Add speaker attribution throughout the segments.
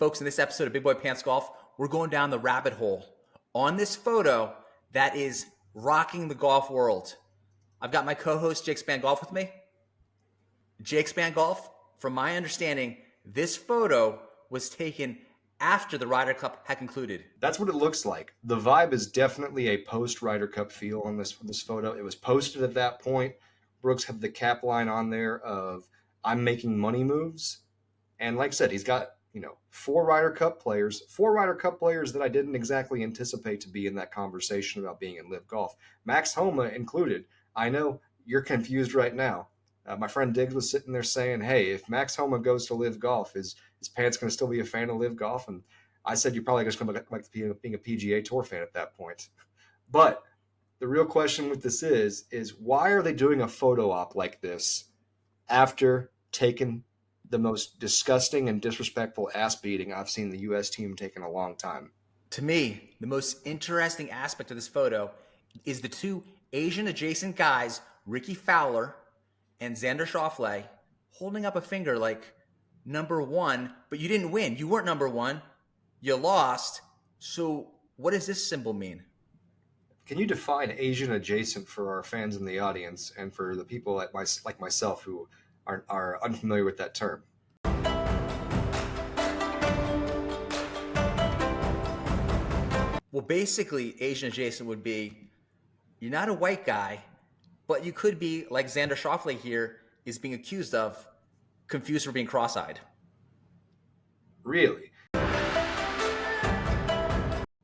Speaker 1: Folks, in this episode of Big Boy Pants Golf, we're going down the rabbit hole on this photo that is rocking the golf world. I've got my co-host Jake Span Golf with me. Jake Span Golf, from my understanding, this photo was taken after the Ryder Cup had concluded.
Speaker 2: That's what it looks like. The vibe is definitely a post-Ryder Cup feel on this photo. It was posted at that point. Brooks had the cap line on there of, I'm making money moves. And like I said, he's got, four Ryder Cup players that I didn't exactly anticipate to be in that conversation about being in LIV Golf. Max Homa included. I know you're confused right now. My friend Diggs was sitting there saying, hey, if Max Homa goes to LIV Golf, is Pants going to still be a fan of LIV Golf? And I said, you're probably just going to go back to being a PGA Tour fan at that point. But the real question with this is why are they doing a photo op like this after taking the most disgusting and disrespectful ass beating I've seen the U.S. team take in a long time?
Speaker 1: To me, the most interesting aspect of this photo is the two Asian-adjacent guys, Rickie Fowler and Xander Schauffele, holding up a finger like number one, but you didn't win. You weren't number one. You lost. So what does this symbol mean?
Speaker 2: Can you define Asian adjacent for our fans in the audience and for the people like myself who are unfamiliar with that term?
Speaker 1: Well, basically, Asian adjacent would be you're not a white guy, but you could be, like Xander Schauffele here is being accused of, confused for being cross-eyed.
Speaker 2: Really?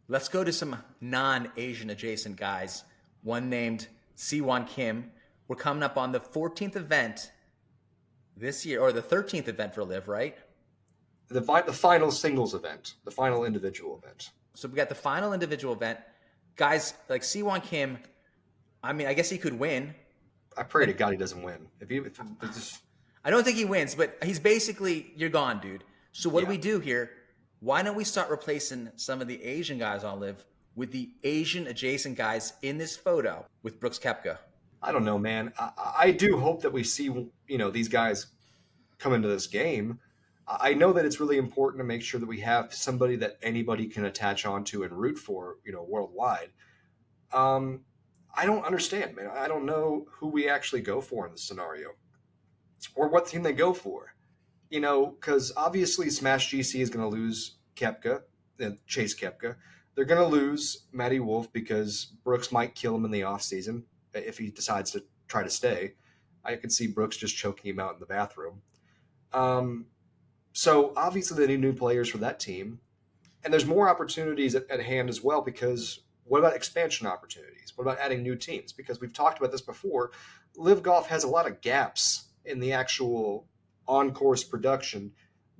Speaker 1: Let's go to some non-Asian adjacent guys. One named Siwon Kim. We're coming up on the 14th event this year, or the 13th event for LIV, right?
Speaker 2: The final singles event, the final individual event.
Speaker 1: So we got the final individual event. Guys like Siwon Kim, I mean, I guess he could win.
Speaker 2: I pray to God he doesn't win.
Speaker 1: I don't think he wins, but he's basically, you're gone, dude. So what do we do here? Why don't we start replacing some of the Asian guys on LIV with the Asian adjacent guys in this photo with Brooks Koepka?
Speaker 2: I don't know, man. I do hope that we see, these guys come into this game. I know that it's really important to make sure that we have somebody that anybody can attach onto and root for, worldwide. I don't understand, man. I don't know who we actually go for in this scenario or what team they go for, because obviously Smash GC is going to lose Koepka and Chase Koepka. They're going to lose Matty Wolff because Brooks might kill him in the offseason if he decides to try to stay. I could see Brooks just choking him out in the bathroom. So obviously they need new players for that team. And there's more opportunities at hand as well, because what about expansion opportunities? What about adding new teams? Because we've talked about this before. LIV Golf has a lot of gaps in the actual on-course production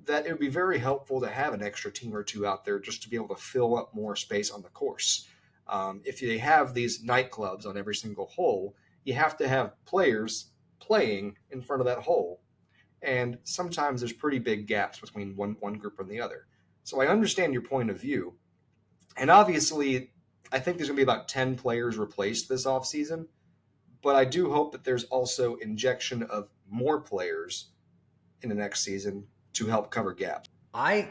Speaker 2: that it would be very helpful to have an extra team or two out there just to be able to fill up more space on the course. If they have these nightclubs on every single hole, you have to have players playing in front of that hole. And sometimes there's pretty big gaps between one group and the other. So I understand your point of view. And obviously, I think there's going to be about 10 players replaced this offseason. But I do hope that there's also injection of more players in the next season to help cover gaps.
Speaker 1: I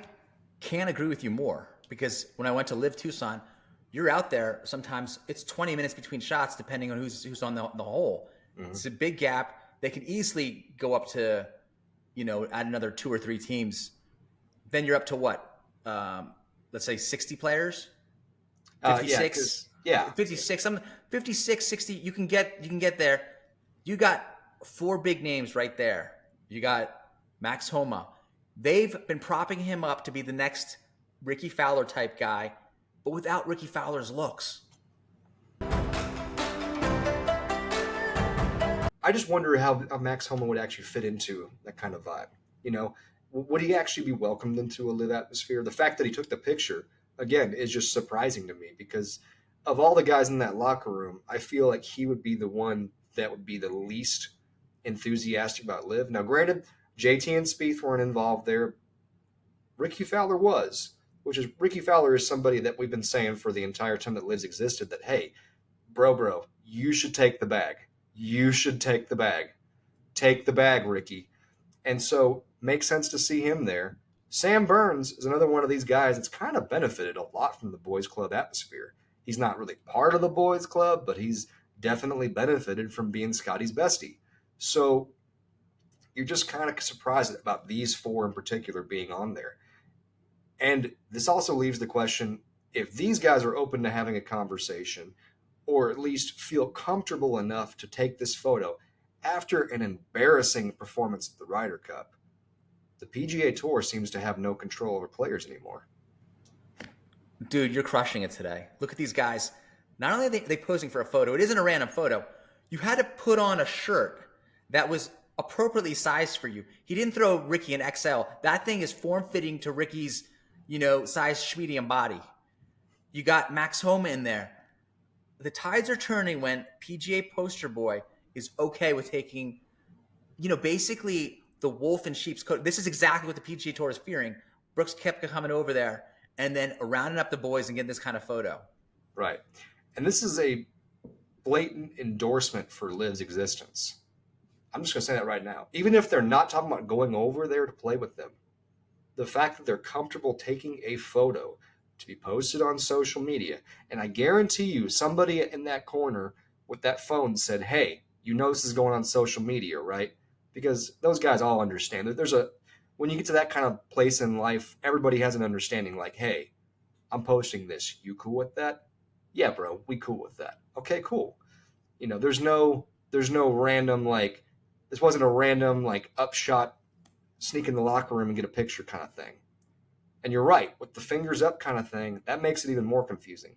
Speaker 1: can't agree with you more, because when I went to LIV Tucson, you're out there sometimes it's 20 minutes between shots depending on who's on the hole. Mm-hmm. It's a big gap. They can easily go up to, add another 2 or 3 teams. Then you're up to what? Let's say 60 players? 56? 56. 56, 60. You can get there. You got 4 big names right there. You got Max Homa. They've been propping him up to be the next Rickie Fowler type guy, but without Rickie Fowler's looks.
Speaker 2: I just wonder how Max Homa would actually fit into that kind of vibe. Would he actually be welcomed into a LIV atmosphere? The fact that he took the picture, again, is just surprising to me, because of all the guys in that locker room, I feel like he would be the one that would be the least enthusiastic about LIV. Now, granted, JT and Spieth weren't involved there. Rickie Fowler was, Rickie Fowler is somebody that we've been saying for the entire time that LIV's existed that, hey, bro, you should take the bag. You should take the bag. Take the bag, Rickie. And so makes sense to see him there. Sam Burns is another one of these guys that's kind of benefited a lot from the boys club atmosphere. He's not really part of the boys club, but he's definitely benefited from being Scotty's bestie. So you're just kind of surprised about these four in particular being on there. And this also leaves the question, if these guys are open to having a conversation, or at least feel comfortable enough to take this photo after an embarrassing performance at the Ryder Cup, the PGA Tour seems to have no control over players anymore.
Speaker 1: Dude, you're crushing it today. Look at these guys. Not only are they posing for a photo, it isn't a random photo. You had to put on a shirt that was appropriately sized for you. He didn't throw Rickie an XL. That thing is form-fitting to Rickie's, size medium body. You got Max Homa in there. The tides are turning when PGA poster boy is okay with taking, basically the wolf in sheep's coat. This is exactly what the PGA Tour is fearing. Brooks Koepka coming over there and then rounding up the boys and getting this kind of photo.
Speaker 2: Right. And this is a blatant endorsement for LIV's existence. I'm just going to say that right now. Even if they're not talking about going over there to play with them, the fact that they're comfortable taking a photo to be posted on social media, and I guarantee you somebody in that corner with that phone said, hey, this is going on social media, right? Because those guys all understand that when you get to that kind of place in life, everybody has an understanding like, hey, I'm posting this. You cool with that? Yeah, bro, we cool with that. Okay, cool. There's no random, this wasn't a random, upshot, sneak in the locker room and get a picture kind of thing. And you're right, with the fingers up kind of thing, that makes it even more confusing.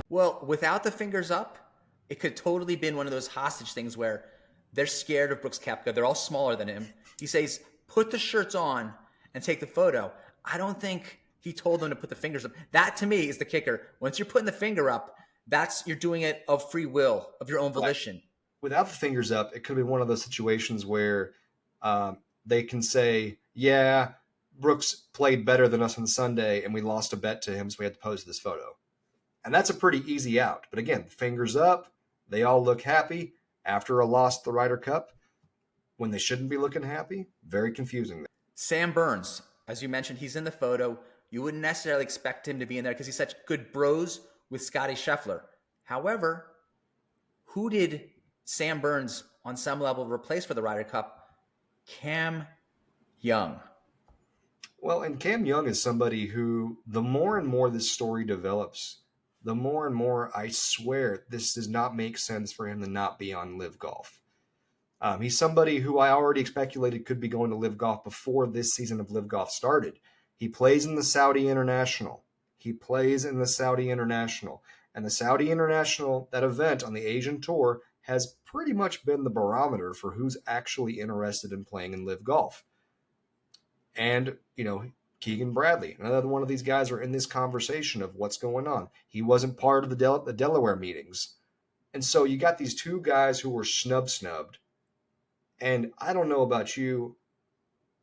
Speaker 1: Well, without the fingers up, it could totally been one of those hostage things where they're scared of Brooks Koepka. They're all smaller than him. He says, put the shirts on and take the photo. I don't think he told them to put the fingers up. That, to me, is the kicker. Once you're putting the finger up, you're doing it of free will, of your own volition.
Speaker 2: Right. Without the fingers up, it could be one of those situations where they can say, yeah, Brooks played better than us on Sunday and we lost a bet to him, so we had to post this photo. And that's a pretty easy out. But again, fingers up, they all look happy after a loss at the Ryder Cup when they shouldn't be looking happy. Very confusing.
Speaker 1: Sam Burns, as you mentioned, he's in the photo. You wouldn't necessarily expect him to be in there because he's such good bros with Scotty Scheffler. However, who did Sam Burns on some level replace for the Ryder Cup? Cam Young.
Speaker 2: Well, and Cam Young is somebody who, the more and more this story develops, the more and more I swear this does not make sense for him to not be on LIV Golf. He's somebody who I already speculated could be going to LIV Golf before this season of LIV Golf started. He plays in the Saudi International. And the Saudi International, that event on the Asian Tour, has pretty much been the barometer for who's actually interested in playing in LIV Golf. And, Keegan Bradley, another one of these guys are in this conversation of what's going on. He wasn't part of the Delaware meetings. And so you got these two guys who were snubbed. And I don't know about you,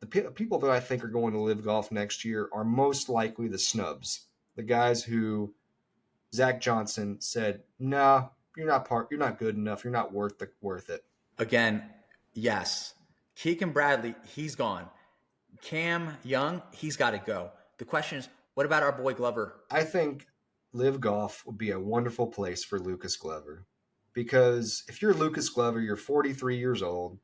Speaker 2: the people that I think are going to LIV Golf next year are most likely the snubs. The guys who Zach Johnson said, nah, you're not good enough. You're not worth it.
Speaker 1: Again, yes. Keegan Bradley, he's gone. Cam Young, he's got to go. The question is, what about our boy Glover?
Speaker 2: I think LIV Golf would be a wonderful place for Lucas Glover. Because if you're Lucas Glover, you're 43 years old,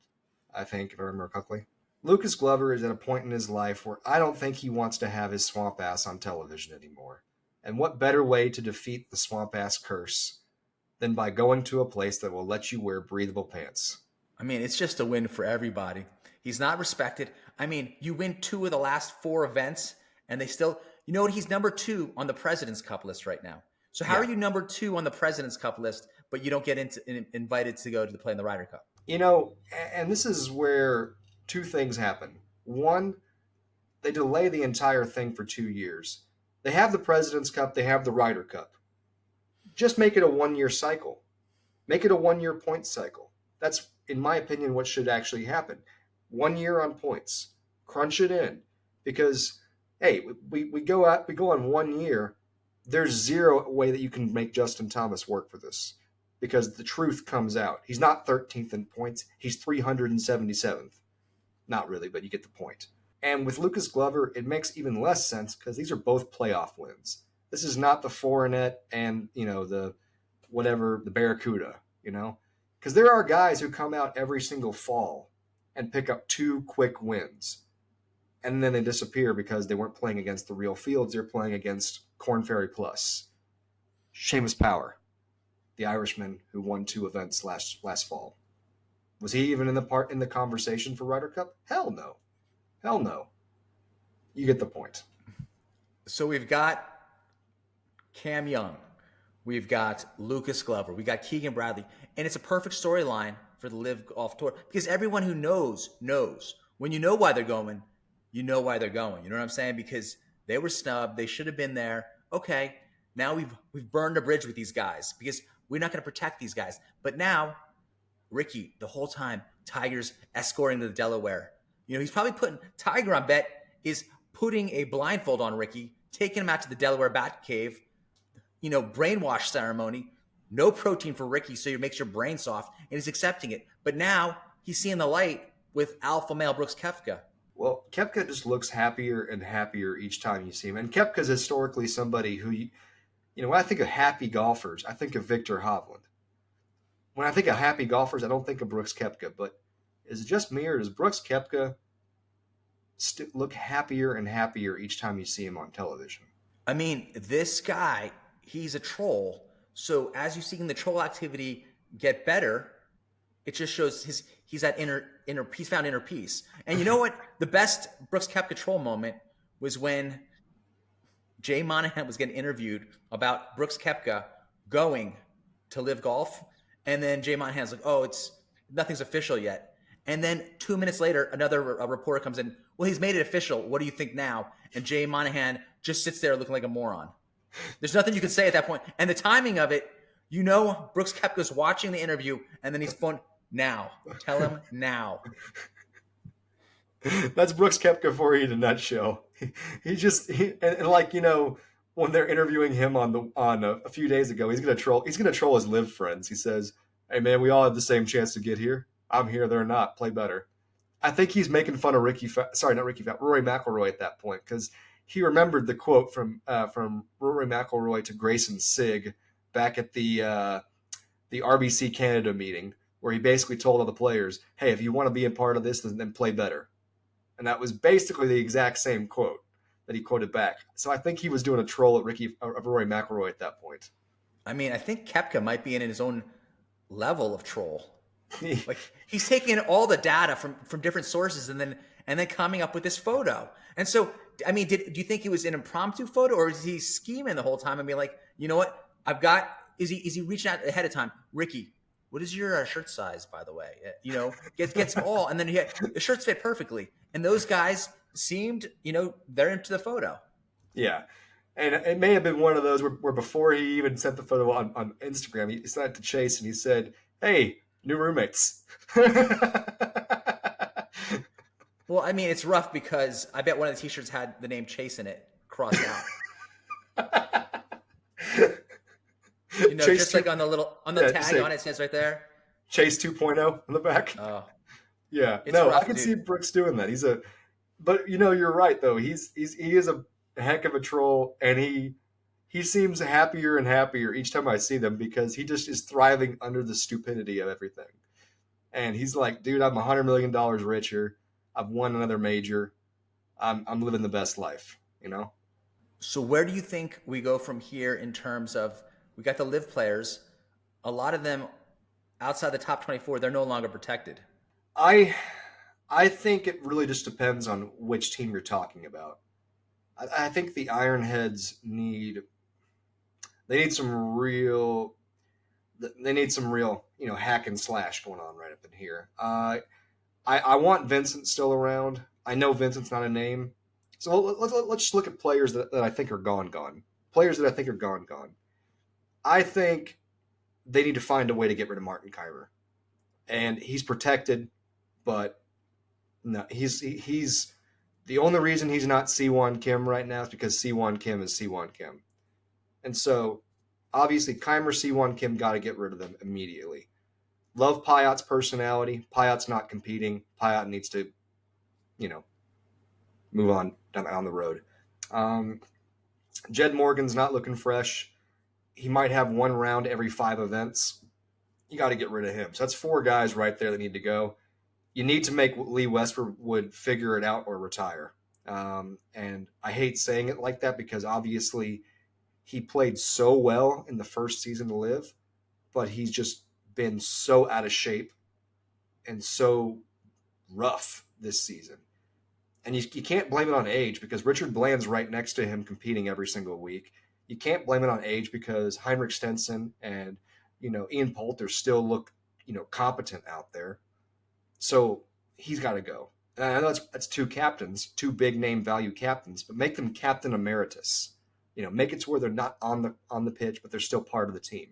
Speaker 2: I think, if I remember correctly. Lucas Glover is at a point in his life where I don't think he wants to have his swamp ass on television anymore. And what better way to defeat the swamp ass curse than by going to a place that will let you wear breathable pants?
Speaker 1: I mean, it's just a win for everybody. He's not respected. I mean, you win 2 of the last 4 events, and they still, he's number 2 on the President's Cup list right now. So how are you number 2 on the President's Cup list, but you don't get invited to go to play in the Ryder Cup?
Speaker 2: And this is where 2 things happen. One, they delay the entire thing for 2 years. They have the President's Cup, they have the Ryder Cup. Just make it a 1-year cycle. Make it a 1-year point cycle. That's, in my opinion, what should actually happen. 1 year on points. Crunch it in. Because, hey, we go on 1 year. There's zero way that you can make Justin Thomas work for this. Because the truth comes out. He's not 13th in points. He's 377th. Not really, but you get the point. And with Lucas Glover, it makes even less sense because these are both playoff wins. This is not the Foreignet and, the Barracuda, because there are guys who come out every single fall and pick up 2 quick wins. And then they disappear because they weren't playing against the real fields. They're playing against Corn Ferry Plus. Seamus Power, the Irishman who won 2 events last fall. Was he even in the conversation for Ryder Cup? Hell no. Hell no. You get the point.
Speaker 1: So we've got Cam Young. We've got Lucas Glover. We got Keegan Bradley. And it's a perfect storyline for the LIV Golf Tour because everyone who knows. When you know why they're going, you know why they're going. You know what I'm saying? Because they were snubbed. They should have been there. Okay, now we've burned a bridge with these guys because we're not going to protect these guys. But now, Rickie, the whole time, Tiger's escorting to the Delaware. He's probably Tiger, I bet, is putting a blindfold on Rickie, taking him out to the Delaware Bat Cave, brainwash ceremony, no protein for Rickie, so it makes your brain soft, and he's accepting it. But now he's seeing the light with alpha male Brooks Koepka.
Speaker 2: Well, Koepka just looks happier and happier each time you see him. And Koepka's historically somebody who, when I think of happy golfers, I think of Victor Hovland. When I think of happy golfers, I don't think of Brooks Koepka. But is it just me, or does Brooks Koepka look happier and happier each time you see him on television?
Speaker 1: I mean, this guy, he's a troll. So as you see the troll activity get better, it just shows he's at he's found inner peace. And you know what? The best Brooks Koepka troll moment was when Jay Monahan was getting interviewed about Brooks Koepka going to LIV Golf, and then Jay Monahan's like, "Oh, nothing's official yet." And then 2 minutes later, another reporter comes in. "Well, he's made it official. What do you think now?" And Jay Monahan just sits there looking like a moron. There's nothing you can say at that point. And the timing of it, Brooks Koepka's watching the interview, and then he's phone. Now. Tell him now.
Speaker 2: That's Brooks Koepka for you in a nutshell. When they're interviewing him on a few days ago, he's gonna troll his LIV friends. He says, "Hey man, we all have the same chance to get here. I'm here, they're not. Play better." I think he's making fun of Rory McIlroy at that point because he remembered the quote from Rory McIlroy to Grayson Sigg back at the RBC Canada meeting, where he basically told all the players, "Hey, if you want to be a part of this, then play better." And that was basically the exact same quote that he quoted back. So I think he was doing a troll at Rory McIlroy at that point.
Speaker 1: I mean, I think Koepka might be in his own level of troll. Like he's taking all the data from different sources and then coming up with this photo. And so, I mean, do you think it was an impromptu photo, or is he scheming the whole time and being like, you know what, is he reaching out ahead of time? Rickie, what is your shirt size, by the way? Gets them all, and then the shirts fit perfectly. And those guys seemed, they're into the photo.
Speaker 2: Yeah. And it may have been one of those where before he even sent the photo on Instagram, he sent it to Chase and he said, "Hey, new roommates."
Speaker 1: Well, I mean, it's rough because I bet one of the t-shirts had the name Chase in it crossed out.
Speaker 2: Chase
Speaker 1: just like on the tag on it says right there,
Speaker 2: Chase 2.0 on the back.
Speaker 1: Oh,
Speaker 2: yeah.
Speaker 1: It's
Speaker 2: no,
Speaker 1: rough,
Speaker 2: I can
Speaker 1: dude.
Speaker 2: see Brooks doing that. But you're right though. He is a heck of a troll, and he seems happier and happier each time I see them because he just is thriving under the stupidity of everything. And he's like, "Dude, I'm $100 million richer. I've won another major. I'm living the best life."
Speaker 1: So where do you think we go from here in terms of, we got the LIV players, a lot of them outside the top 24, they're no longer protected.
Speaker 2: I think it really just depends on which team you're talking about. I think the Ironheads need some real hack and slash going on right up in here. I want Vincent still around. I know Vincent's not a name. So let's just look at players that I think are gone. Players that I think are gone. I think they need to find a way to get rid of Martin Keimer. And he's protected, but no, he's the only reason he's not C1 Kim right now is because C1 Kim is C1 Kim. And so obviously Keimer, C1 Kim, got to get rid of them immediately. Love Payot's personality. Payot's not competing. Payot needs to move on down the road. Jed Morgan's not looking fresh. He might have one round every 5 events. You got to get rid of him. So that's 4 guys right there that need to go. You need to make Lee Westwood figure it out or retire. And I hate saying it like that because obviously he played so well in the first season to LIV, but he's just been so out of shape and so rough this season. And you can't blame it on age because Richard Bland's right next to him competing every single week. You can't blame it on age because Heinrich Stenson and, Ian Poulter still look, competent out there. So he's got to go. And I know that's 2 captains, 2 big name value captains, but make them captain emeritus. Make it to where they're not on the pitch, but they're still part of the team.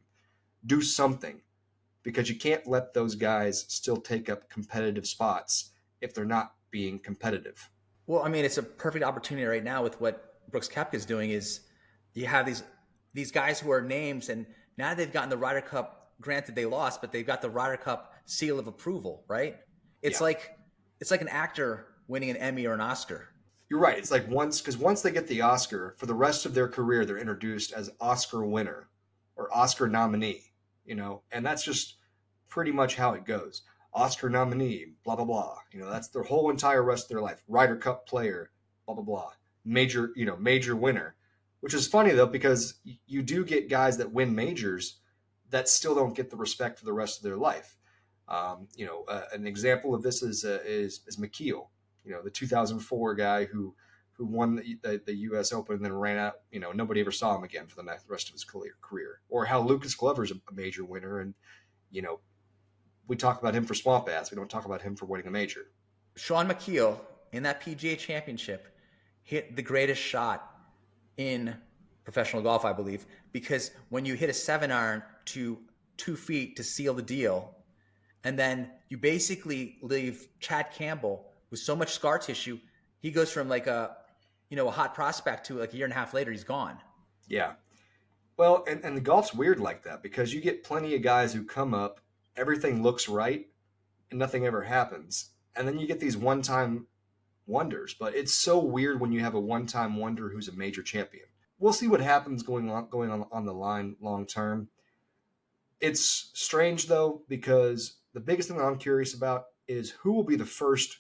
Speaker 2: Do something because you can't let those guys still take up competitive spots if they're not being competitive.
Speaker 1: Well, I mean, it's a perfect opportunity right now with what Brooks Koepka is doing is you have these guys who are names, and now they've gotten the Ryder Cup. Granted, they lost, but they've got the Ryder Cup seal of approval, right? It's like an actor winning an Emmy or an Oscar.
Speaker 2: You're right. It's like once they get the Oscar, for the rest of their career, they're introduced as Oscar winner or Oscar nominee, and that's just pretty much how it goes. Oscar nominee, blah, blah, blah. That's their whole entire rest of their life. Ryder Cup player, blah, blah, blah. Major winner, which is funny though, because you do get guys that win majors that still don't get the respect for the rest of their life. An example of this is McKeel, the 2004 guy who won the U.S. Open and then ran out. Nobody ever saw him again for the rest of his career. Or how Lucas Glover's a major winner, and we talk about him for swamp ass. We don't talk about him for winning a major.
Speaker 1: Sean McKeel in that PGA Championship hit the greatest shot in professional golf, I believe, because when you hit a 7-iron to 2 feet to seal the deal, and then you basically leave Chad Campbell with so much scar tissue, he goes from like a hot prospect to like a year and a half later, he's gone.
Speaker 2: Yeah. Well, and the golf's weird like that because you get plenty of guys who come up, everything looks right, and nothing ever happens. And then you get these one-time wonders. But it's so weird when you have a one-time wonder who's a major champion. We'll see what happens going on the line long term. It's strange, though, because the biggest thing that I'm curious about is who will be the first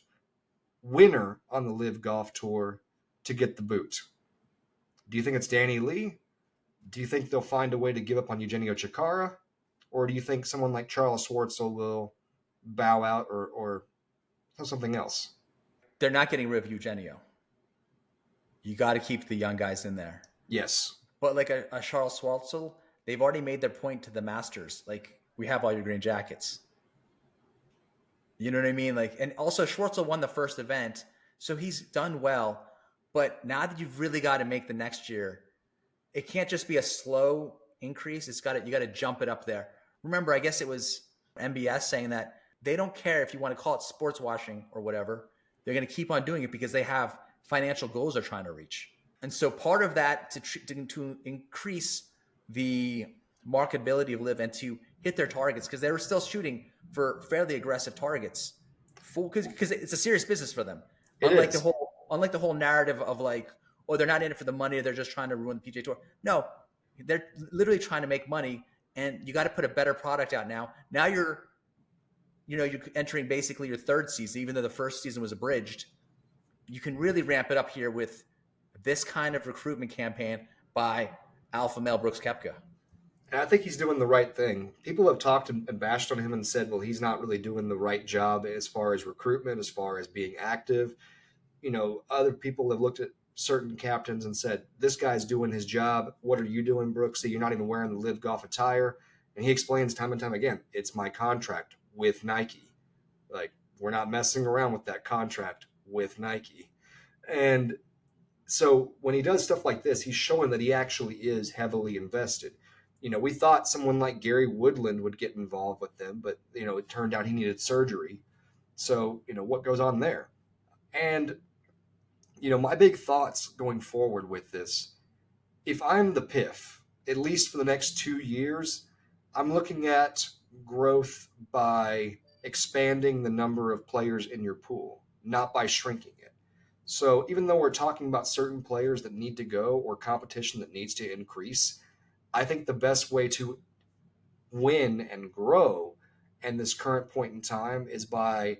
Speaker 2: winner on the LIV Golf Tour to get the boot. Do you think it's Danny Lee? Do you think they'll find a way to give up on Eugenio Chacarra? Or do you think someone like Charles Schwartzel will bow out or something else?
Speaker 1: They're not getting rid of Eugenio. You got to keep the young guys in there.
Speaker 2: Yes.
Speaker 1: But like a Charles Schwartzel, they've already made their point to the Masters. Like, we have all your green jackets. You know what I mean? Like, and also Schwartzel won the first event, so he's done well. But now that you've really got to make the next year, it can't just be a slow increase. You got to jump it up there. Remember, I guess it was MBS saying that they don't care if you want to call it sports washing or whatever. They're going to keep on doing it because they have financial goals they're trying to reach. And so part of that to increase the marketability of LIV and to hit their targets, because they were still shooting for fairly aggressive targets, because it's a serious business for them. Unlike the whole narrative of like, oh, they're not in it for the money, they're just trying to ruin the PGA Tour. No, they're literally trying to make money, and you got to put a better product out now. Now you're entering basically your 3rd season, even though the first season was abridged. You can really ramp it up here with this kind of recruitment campaign by alpha male Brooks Koepka.
Speaker 2: And I think he's doing the right thing. People have talked and bashed on him and said, well, he's not really doing the right job as far as recruitment, as far as being active. Other people have looked at certain captains and said, this guy's doing his job. What are you doing, Brooks? You're not even wearing the LIV Golf attire. And he explains time and time again, it's my contract with Nike. Like, we're not messing around with that contract with Nike. And so when he does stuff like this, he's showing that he actually is heavily invested. We thought someone like Gary Woodland would get involved with them, but, it turned out he needed surgery. So, what goes on there? And, my big thoughts going forward with this, if I'm the PIF, at least for the next 2 years, I'm looking at growth by expanding the number of players in your pool, not by shrinking it. So even though we're talking about certain players that need to go or competition that needs to increase, I think the best way to win and grow in this current point in time is by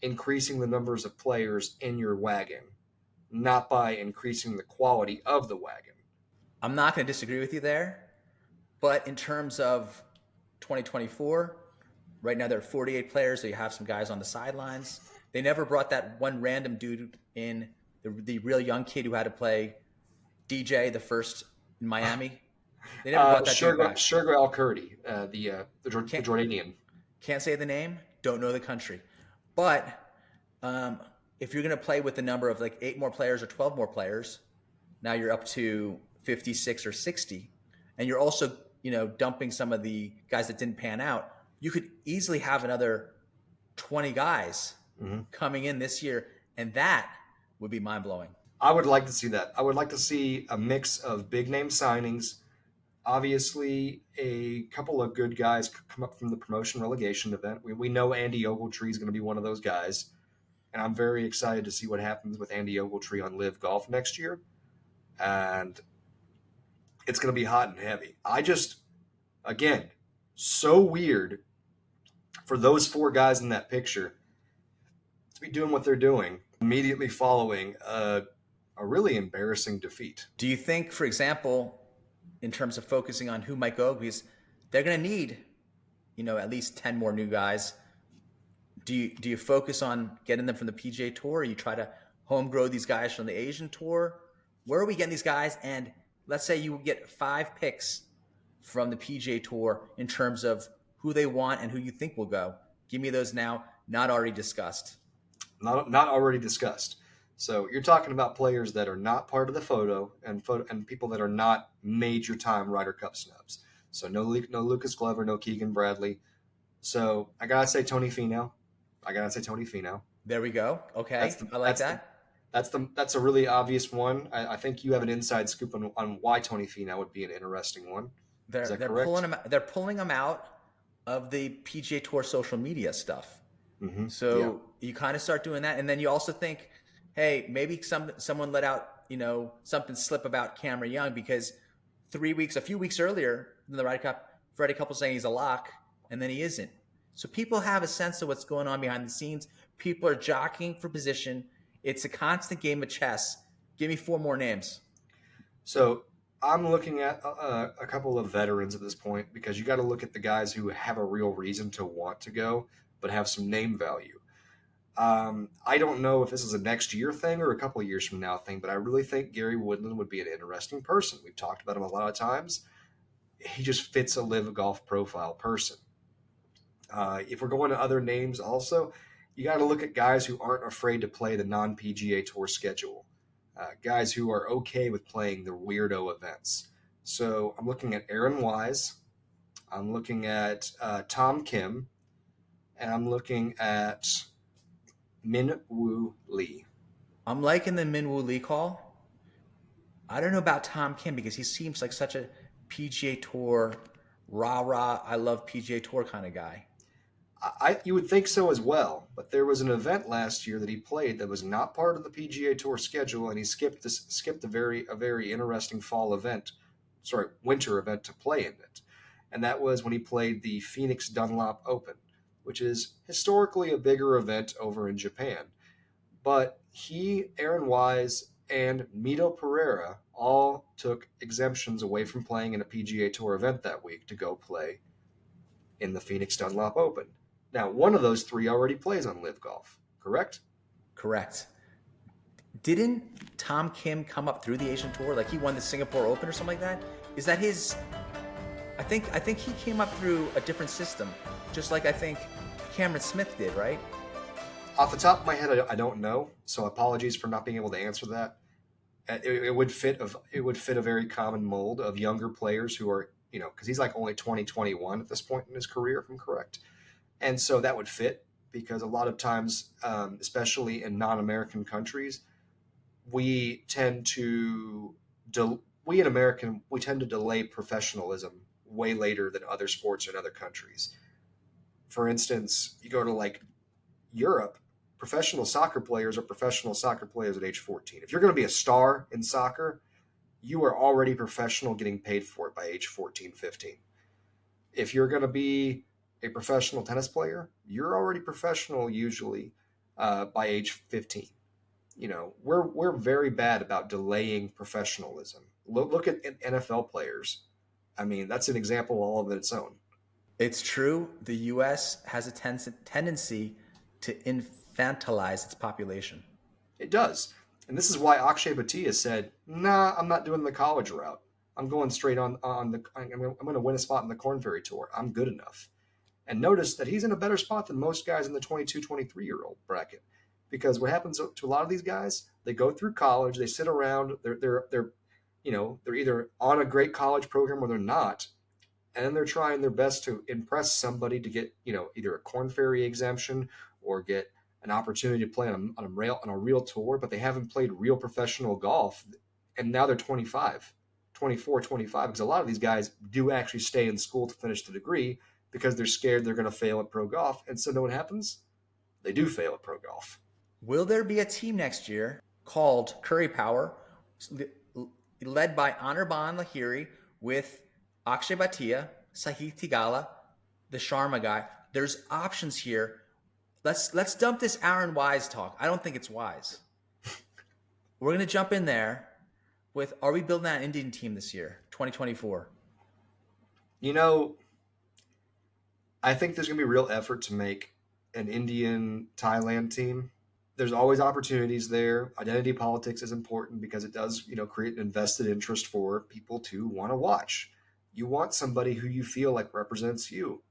Speaker 2: increasing the numbers of players in your wagon, not by increasing the quality of the wagon.
Speaker 1: I'm not going to disagree with you there, but in terms of 2024, right now there are 48 players, so you have some guys on the sidelines. They never brought that one random dude in, the real young kid who had to play DJ the first in Miami. They never brought that dude back.
Speaker 2: Sugar Al Kurdi, the
Speaker 1: Can't
Speaker 2: Jordanian.
Speaker 1: can't say the name. Don't know the country, but if you're going to play with the number of like 8 more players or 12 more players, now you're up to 56 or 60, and you're also dumping some of the guys that didn't pan out. You could easily have another 20 guys coming in this year, and that would be mind-blowing.
Speaker 2: I would like to see that. I would like to see a mix of big name signings. Obviously, a couple of good guys come up from the promotion relegation event. We know Andy Ogletree is going to be one of those guys, and I'm very excited to see what happens with Andy Ogletree on LIV Golf next year. And it's going to be hot and heavy. Again, so weird for those 4 guys in that picture to be doing what they're doing immediately following a really embarrassing defeat.
Speaker 1: Do you think, for example, in terms of focusing on who might go, because they're going to need, at least 10 more new guys. Do you focus on getting them from the PGA Tour, or you try to home grow these guys from the Asian Tour? Where are we getting these guys? And let's say you get 5 picks from the PGA Tour in terms of who they want and who you think will go. Give me those now, not already discussed.
Speaker 2: Not already discussed. So you're talking about players that are not part of the photo and people that are not major time Ryder Cup snubs. So no Lucas Glover, no Keegan Bradley. So I gotta say Tony Finau.
Speaker 1: There we go. Okay, I like that.
Speaker 2: That's a really obvious one. I think you have an inside scoop on why Tony Finau would be an interesting one. Is that correct?
Speaker 1: They're pulling him out of the PGA Tour social media stuff.
Speaker 2: Mm-hmm.
Speaker 1: So you kind of start doing that, and then you also think, hey, maybe someone let out something slip about Cameron Young, because a few weeks earlier in the Ryder Cup, Freddie Couples saying he's a lock, and then he isn't. So people have a sense of what's going on behind the scenes. People are jockeying for position. It's a constant game of chess. Give me 4 more names.
Speaker 2: So I'm looking at a couple of veterans at this point, because you got to look at the guys who have a real reason to want to go, but have some name value. I don't know if this is a next year thing or a couple of years from now thing, but I really think Gary Woodland would be an interesting person. We've talked about him a lot of times. He just fits a LIV Golf profile person. If we're going to other names also, you got to look at guys who aren't afraid to play the non-PGA Tour schedule. Guys who are okay with playing the weirdo events. So I'm looking at Aaron Wise. I'm looking at Tom Kim. And I'm looking at Min Woo Lee.
Speaker 1: I'm liking the Min Woo Lee call. I don't know about Tom Kim, because he seems like such a PGA Tour, rah-rah, I love PGA Tour kind of guy.
Speaker 2: You would think so as well, but there was an event last year that he played that was not part of the PGA Tour schedule, and he skipped a very interesting winter event to play in it. And that was when he played the Phoenix Dunlop Open, which is historically a bigger event over in Japan. But Aaron Wise, and Mito Pereira all took exemptions away from playing in a PGA Tour event that week to go play in the Phoenix Dunlop Open. Now, one of those 3 already plays on LIV Golf, correct?
Speaker 1: Correct. Didn't Tom Kim come up through the Asian Tour? Like he won the Singapore Open or something like that? Is that his... I think he came up through a different system, just like I think Cameron Smith did, right?
Speaker 2: Off the top of my head, I don't know, so apologies for not being able to answer that. It would fit a very common mold of younger players who are, because he's like only 21 at this point in his career, if I'm correct. And so that would fit, because a lot of times, especially in non-American countries, we tend to delay professionalism way later than other sports in other countries. For instance, you go to like Europe, professional soccer players are professional soccer players at age 14. If you're going to be a star in soccer, you are already professional getting paid for it by age 14, 15. If you're going to be a professional tennis player, you're already professional usually by age 15. We're very bad about delaying professionalism. Look at NFL players. I mean, that's an example all of its own.
Speaker 1: It's true. The U.S. has a tendency to infantilize its population.
Speaker 2: It does. And this is why Akshay Bhatia said, nah, I'm not doing the college route. I'm going straight on the. I'm going to win a spot in the Corn Ferry Tour. I'm good enough. And notice that he's in a better spot than most guys in the 22, 23-year-old bracket. Because what happens to a lot of these guys, they go through college, they sit around, they're either on a great college program or they're not, and then they're trying their best to impress somebody to get either a Corn Ferry exemption or get an opportunity to play on a real tour, but they haven't played real professional golf, and now they're 25, 24, 25, because a lot of these guys do actually stay in school to finish the degree because they're scared they're going to fail at pro golf, and so know what happens? They do fail at pro golf.
Speaker 1: Will there be a team next year called Curry Power, led by Anirban Lahiri with Akshay Bhatia, Sahith Tigala, the Sharma guy? There's options here. Let's dump this Aaron Wise talk. I don't think it's wise. We're going to jump in there with, are we building that Indian team this year, 2024?
Speaker 2: I think there's going to be real effort to make an Indian-Thailand team. There's always opportunities there. Identity politics is important because it does, create an invested interest for people to want to watch. You want somebody who you feel like represents you.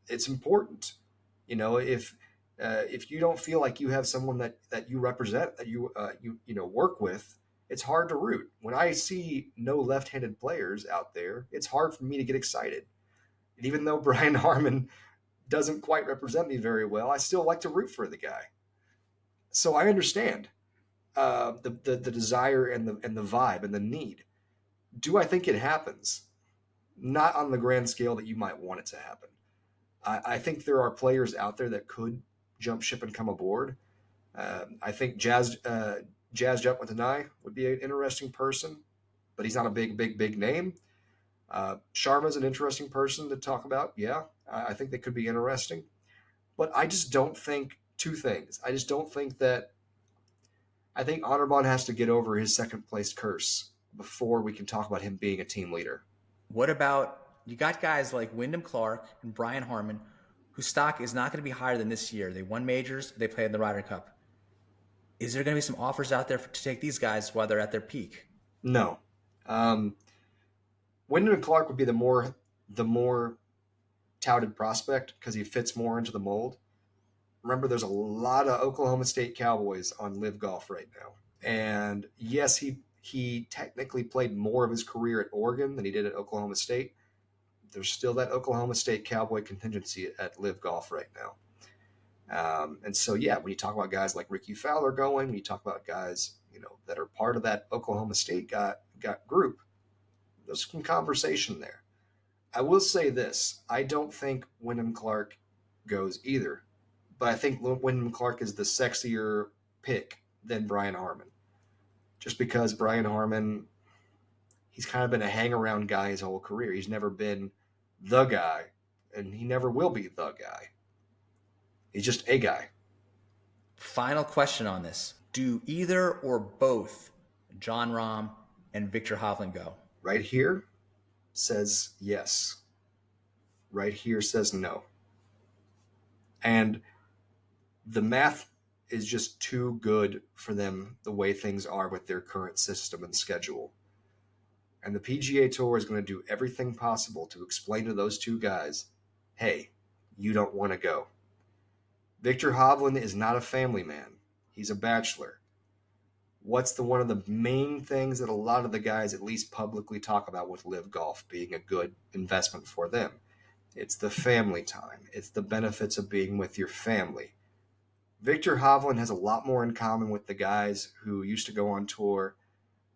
Speaker 2: It's important. If you don't feel like you have someone that you represent, that you work with, it's hard to root. When I see no left-handed players out there, it's hard for me to get excited. And even though Brian Harman doesn't quite represent me very well, I still like to root for the guy. So I understand the desire and the vibe and the need. Do I think it happens? Not on the grand scale that you might want it to happen. I think there are players out there that could jump ship and come aboard. I think Jazz Jutwatanai would be an interesting person, but he's not a big name. Sharma's an interesting person to talk about. Yeah, I think they could be interesting. But I just don't think two things. I just don't think that. I think Anirban has to get over his second place curse before we can talk about him being a team leader.
Speaker 1: What about, you got guys like Wyndham Clark and Brian Harman, whose stock is not going to be higher than this year. They won majors. They played in the Ryder Cup. Is there going to be some offers out there to take these guys while they're at their peak?
Speaker 2: No. Wyndham Clark would be the more touted prospect because he fits more into the mold. Remember, there's a lot of Oklahoma State Cowboys on LIV Golf right now. And yes, he technically played more of his career at Oregon than he did at Oklahoma State. There's still that Oklahoma State Cowboy contingency at LIV Golf right now. And so, yeah, when you talk about guys like Rickie Fowler going, when you talk about guys, that are part of that Oklahoma State got group, there's some conversation there. I will say this. I don't think Wyndham Clark goes either. But I think Wyndham Clark is the sexier pick than Brian Harman. Just because Brian Harman, he's kind of been a hang-around guy his whole career. He's never been the guy, and he never will be the guy. He's just a guy.
Speaker 1: Final question on this. Do either or both Jon Rahm and Viktor Hovland go?
Speaker 2: Right here says yes. Right here says no. And the math is just too good for them the way things are with their current system and schedule. And the PGA Tour is going to do everything possible to explain to those two guys, hey, you don't want to go. Viktor Hovland is not a family man. He's a bachelor. What's one of the main things that a lot of the guys at least publicly talk about with LIV Golf being a good investment for them? It's the family time. It's the benefits of being with your family. Viktor Hovland has a lot more in common with the guys who used to go on tour.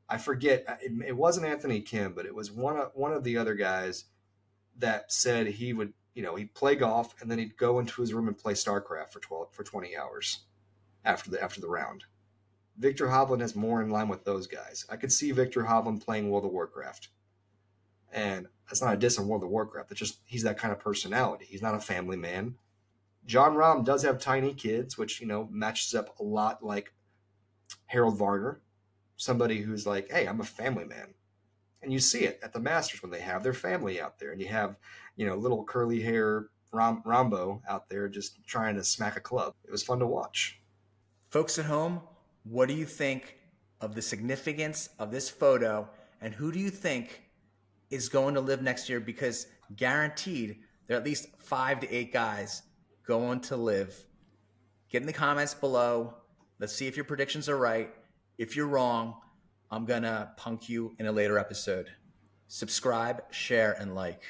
Speaker 2: I forget, it wasn't Anthony Kim, but it was one of the other guys that said he would, he'd play golf and then he'd go into his room and play StarCraft for 20 hours. after the round. Victor Hovland is more in line with those guys. I could see Victor Hovland playing World of Warcraft. And that's not a diss on World of Warcraft. It's just he's that kind of personality. He's not a family man. John Rahm does have tiny kids, which, matches up a lot like Harold Varner, somebody who's like, hey, I'm a family man. And you see it at the Masters when they have their family out there. And you have, little curly hair Rambo out there just trying to smack a club. It was fun to watch.
Speaker 1: Folks at home, what do you think of the significance of this photo? And who do you think is going to LIV next year? Because guaranteed there are at least 5 to 8 guys going to LIV. Get in the comments below. Let's see if your predictions are right. If you're wrong, I'm going to punk you in a later episode. Subscribe, share, and like.